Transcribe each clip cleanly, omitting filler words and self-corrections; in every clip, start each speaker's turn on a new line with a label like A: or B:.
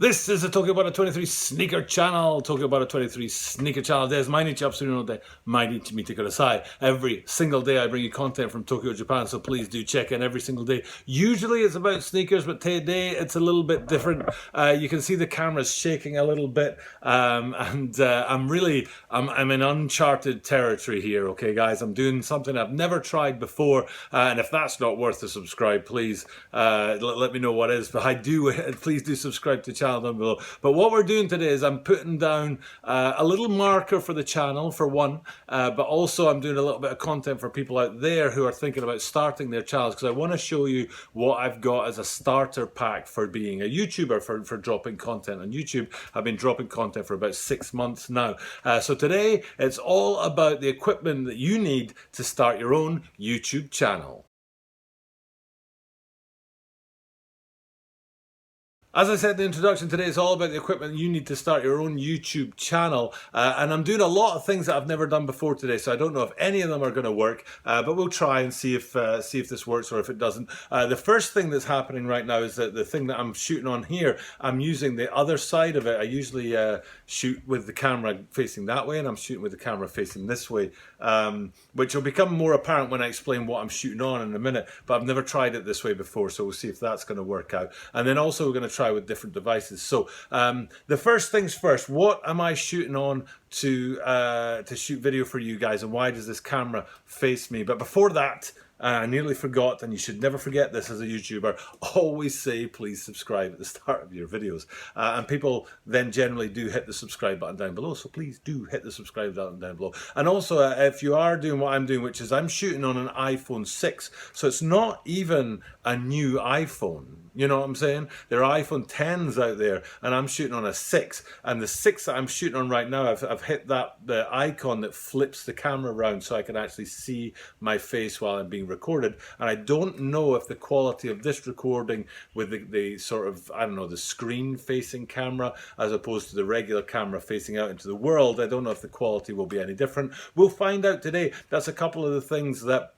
A: This is the Tokyo Butter 23 sneaker channel. Tokyo Butter 23 sneaker channel です。毎日アップするので、毎日見てください。Every single day I bring you content from Tokyo, Japan, so please do check in every single day. Usually it's about sneakers, but today it's a little bit different. You can see the camera's shaking a little bit, and I'm in uncharted territory here, okay guys? I'm doing something I've never tried before, and if that's not worth a subscribe, please let me know what is. But please do subscribe to the channel down below. But what we're doing today is I'm putting down a little marker for the channel for one, but also I'm doing a little bit of content for people out there who are thinking about starting their channels, because I want to show you what I've got as a starter pack for being a YouTuber, for dropping content on YouTube. I've been dropping content for about 6 months now. So today it's all about the equipment that you need to start your own YouTube channel. As I said in the introduction, today it's all about the equipment you need to start your own YouTube channel, and I'm doing a lot of things that I've never done before today, so I don't know if any of them are going to work, but we'll try and see if this works or if it doesn't. The first thing that's happening right now is that the thing that I'm shooting on here, I'm using the other side of it. I usually shoot with the camera facing that way, and I'm shooting with the camera facing this way, which will become more apparent when I explain what I'm shooting on in a minute, but I've never tried it this way before, so we'll see if that's going to work out. And then also we're going to try with different devices. So the first things first, what am I shooting on to shoot video for you guys, and why does this camera face me? But before that, I nearly forgot, and you should never forget this as a YouTuber, always say please subscribe at the start of your videos. And people then generally do hit the subscribe button down below, so please do hit the subscribe button down below. And also, if you are doing what I'm doing, which is I'm shooting on an iPhone 6, so it's not even a new iPhone. You know what I'm saying? There are iPhone 10s out there, and I'm shooting on a 6. And the 6 that I'm shooting on right now, I've hit the icon that flips the camera around so I can actually see my face while I'm being recorded. And I don't know if the quality of this recording with the sort of, I don't know, the screen facing camera as opposed to the regular camera facing out into the world, I don't know if the quality will be any different. We'll find out today. That's a couple of the things that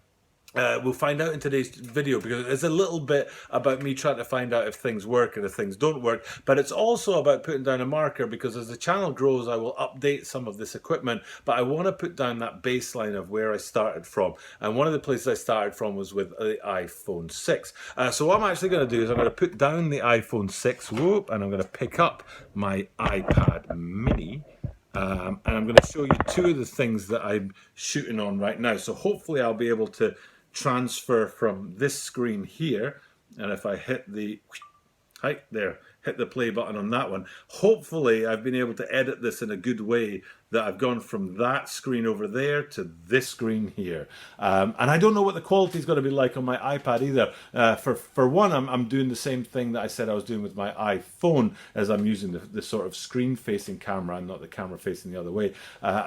A: we'll find out in today's video, because it's a little bit about me trying to find out if things work and if things don't work, but it's also about putting down a marker, because as the channel grows I will update some of this equipment, but I want to put down that baseline of where I started from, and one of the places I started from was with the iPhone 6. So what I'm actually going to do is I'm going to put down the iPhone 6, and I'm going to pick up my iPad mini. And I'm going to show you two of the things that I'm shooting on right now. So hopefully I'll be able to transfer from this screen here, and if I hit the hit the play button on that one, hopefully I've been able to edit this in a good way that I've gone from that screen over there to this screen here. And I don't know what the quality is going to be like on my iPad either. For one, I'm doing the same thing that I said I was doing with my iPhone, as I'm using the sort of screen facing camera and not the camera facing the other way.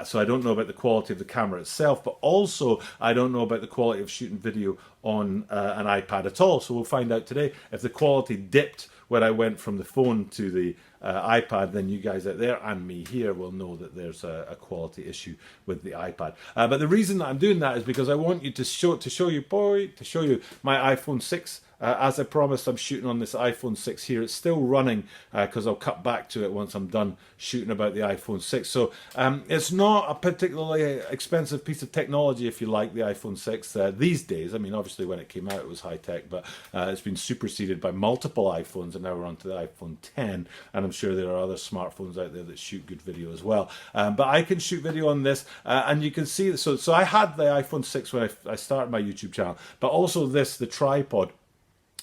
A: So I don't know about the quality of the camera itself, but also I don't know about the quality of shooting video on an iPad at all. So we'll find out today. If the quality dipped when I went from the phone to the iPad, then you guys out there and me here will know that there's a quality issue with the iPad. But the reason that I'm doing that is because I want you to show you my iPhone 6. As I promised, I'm shooting on this iPhone 6 here. It's still running, because I'll cut back to it once I'm done shooting about the iPhone 6. So it's not a particularly expensive piece of technology, if you like, the iPhone 6 these days. I mean, obviously when it came out it was high tech, but it's been superseded by multiple iPhones, and now we're on to the iPhone 10, and I'm sure there are other smartphones out there that shoot good video as well. But I can shoot video on this, and you can see, so I had the iPhone 6 when I started my YouTube channel, but also the tripod.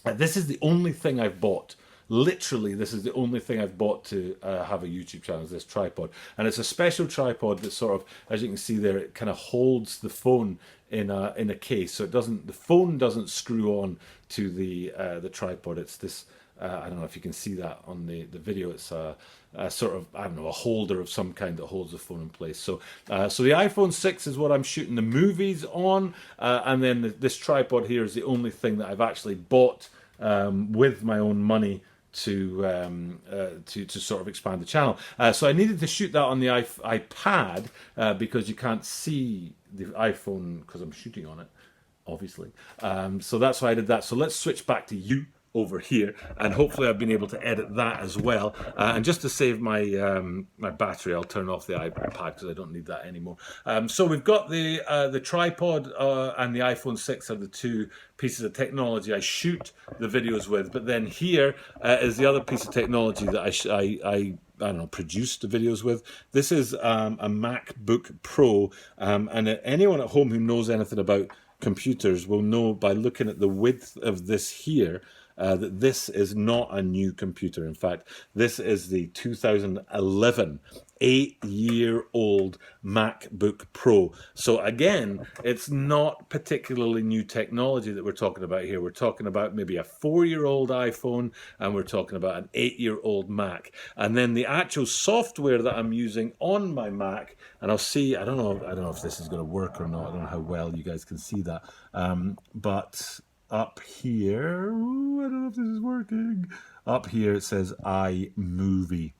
A: This is the only thing I've bought. Literally, this is the only thing I've bought to have a YouTube channel, is this tripod. And it's a special tripod that sort of, as you can see there, it kind of holds the phone in a case. So the phone doesn't screw on to the tripod. It's this, I don't know if you can see that on the video. It's a sort of, I don't know, a holder of some kind that holds the phone in place. So so the iPhone 6 is what I'm shooting the movies on, and then this tripod here is the only thing that I've actually bought with my own money to sort of expand the channel. So I needed to shoot that on the iPad because you can't see the iPhone because I'm shooting on it, obviously. So that's why I did that. So let's switch back to over here, and hopefully I've been able to edit that as well. And just to save my my battery, I'll turn off the iPad because I don't need that anymore. So we've got the tripod and the iPhone 6 are the two pieces of technology I shoot the videos with. But then here is the other piece of technology that I don't know, produce the videos with. This is a MacBook Pro, and anyone at home who knows anything about computers will know by looking at the width of this here that this is not a new computer. In fact, this is the 2011 8-year-old MacBook Pro. So again, it's not particularly new technology that we're talking about here. We're talking about maybe a 4-year-old iPhone, and we're talking about an 8-year-old Mac. And then the actual software that I'm using on my Mac, and I'll see, I don't know if this is going to work or not. I don't know how well you guys can see that. But up here, I don't know if this is working. Up here it says iMovie.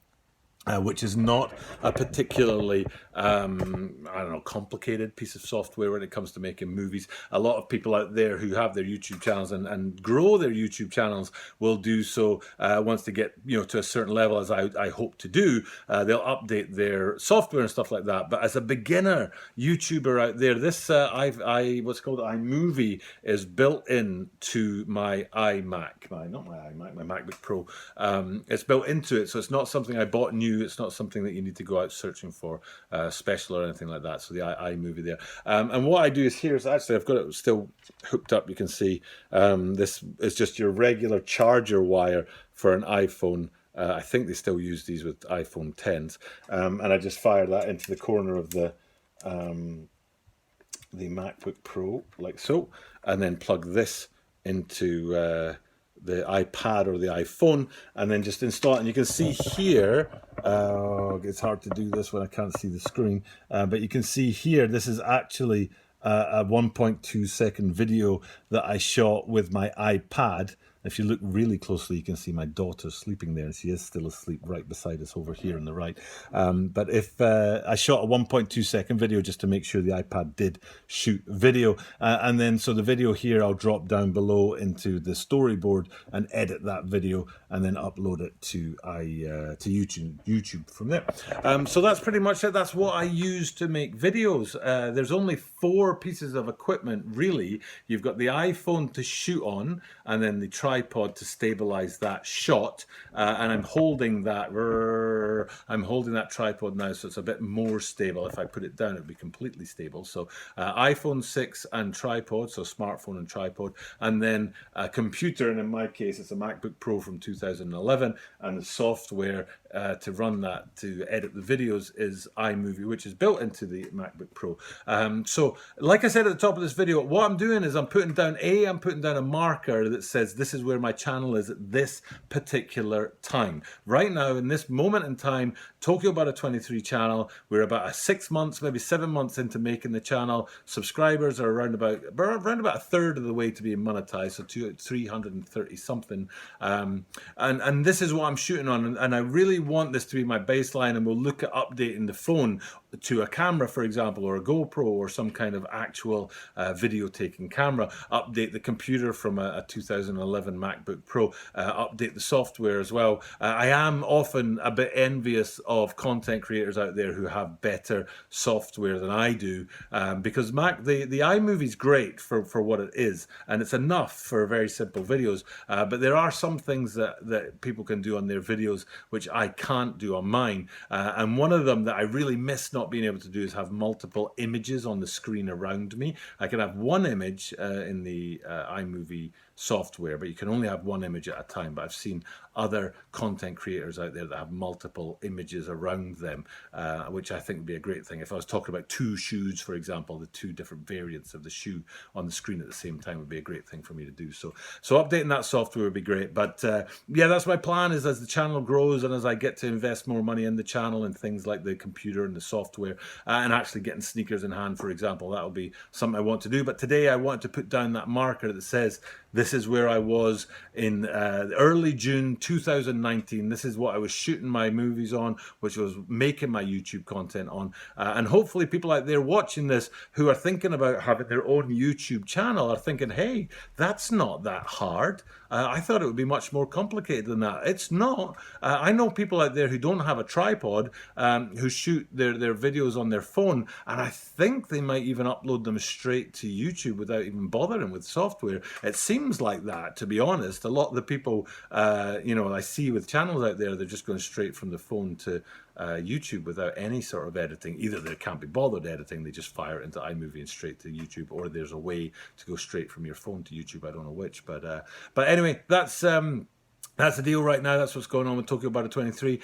A: Which is not a particularly, I don't know, complicated piece of software when it comes to making movies. A lot of people out there who have their YouTube channels and grow their YouTube channels will do so once they get, you know, to a certain level, as I hope to do. They'll update their software and stuff like that. But as a beginner YouTuber out there, this what's called iMovie is built into my iMac, not my iMac, my MacBook Pro. It's built into it, so it's not something I bought new. It's not something that you need to go out searching for special or anything like that. So the iMovie there. And what I do is here is actually, I've got it still hooked up. You can see this is just your regular charger wire for an iPhone. I think they still use these with iPhone 10s. And I just fire that into the corner of the MacBook Pro like so, and then plug this into the iPad or the iPhone, and then just install it. And you can see here, it's hard to do this when I can't see the screen, but you can see here, this is actually a 1.2 second video that I shot with my iPad. If you look really closely, you can see my daughter sleeping there, and she is still asleep right beside us over here on the right. But if I shot a 1.2 second video just to make sure the iPad did shoot video, and then so the video here I'll drop down below into the storyboard and edit that video and then upload it to YouTube from there. So that's pretty much it. That's what I use to make videos. There's only 4 pieces of equipment really. You've got the iPhone to shoot on, and then the tripod to stabilize that shot, and I'm holding that tripod now, so it's a bit more stable. If I put it down, it would be completely stable. So iPhone 6 and tripod, so smartphone and tripod, and then a computer, and in my case it's a MacBook Pro from 2011, and the software to run that, to edit the videos, is iMovie, which is built into the MacBook Pro. So like I said at the top of this video, what I'm doing is I'm putting down a marker that says this is where my channel is at this particular time. Right now, in this moment in time, Tokyo Butter 23 channel, we're about 6 months, maybe 7 months into making the channel. Subscribers are around about a third of the way to being monetized, so 330 something. And this is what I'm shooting on, and I really want this to be my baseline, and we'll look at updating the phone to a camera, for example, or a GoPro, or some kind of actual video taking camera. Update the computer from a 2011 MacBook Pro. Update the software as well. I am often a bit envious of content creators out there who have better software than I do, because the iMovie is great for what it is, and it's enough for very simple videos. But there are some things that people can do on their videos which I can't do on mine. And one of them that I really miss not being able to do is have multiple images on the screen around me. I can have one image in the iMovie software, but you can only have one image at a time. But I've seen other content creators out there that have multiple images around them, which I think would be a great thing. If I was talking about 2 shoes, for example, the 2 different variants of the shoe on the screen at the same time would be a great thing for me to do. So updating that software would be great. But yeah, that's my plan, is as the channel grows and as I get to invest more money in the channel and things like the computer and the software, and actually getting sneakers in hand, for example, that'll be something I want to do. But today I want to put down that marker that says this is where I was in early June 2019. This is what I was shooting my movies on, which was making my YouTube content on. And hopefully people out there watching this who are thinking about having their own YouTube channel are thinking, hey, that's not that hard. I thought it would be much more complicated than that. It's not. I know people out there who don't have a tripod, who shoot their videos on their phone, and I think they might even upload them straight to YouTube without even bothering with software. It seems like that, to be honest. A lot of the people, I see with channels out there, they're just going straight from the phone to YouTube without any sort of editing. Either they can't be bothered editing, they just fire it into iMovie and straight to YouTube, or there's a way to go straight from your phone to YouTube. I don't know which, but anyway, that's the deal right now. That's what's going on with Tokyo Butter 23.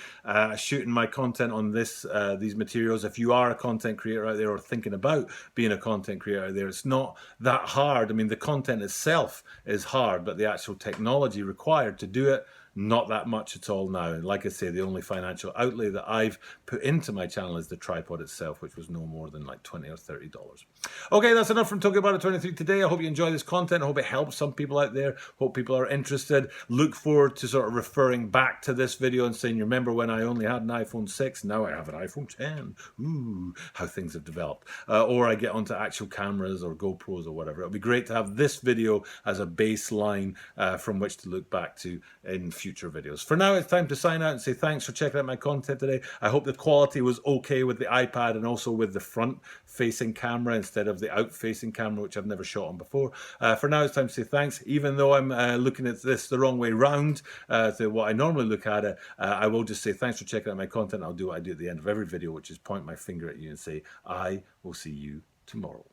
A: Shooting my content on these materials. If you are a content creator out there or thinking about being a content creator out there, it's not that hard. I mean, the content itself is hard, but the actual technology required to do it, not that much at all now. And like I say, the only financial outlay that I've put into my channel is the tripod itself, which was no more than like $20 or $30. Okay, that's enough from Tokyo Butter 23 today. I hope you enjoy this content. I hope it helps some people out there. Hope people are interested. Look forward to sort of referring back to this video and saying, you remember when I only had an iPhone 6? Now I have an iPhone 10. Ooh, how things have developed. Or I get onto actual cameras or GoPros or whatever. It'll be great to have this video as a baseline from which to look back to in future videos. For now, it's time to sign out and say thanks for checking out my content today. I hope the quality was okay with the iPad and also with the front-facing camera instead of the out-facing camera, which I've never shot on before. For now, it's time to say thanks. Even though I'm looking at this the wrong way round to what I normally look at it, I will just say thanks for checking out my content. I'll do what I do at the end of every video, which is point my finger at you and say, I will see you tomorrow.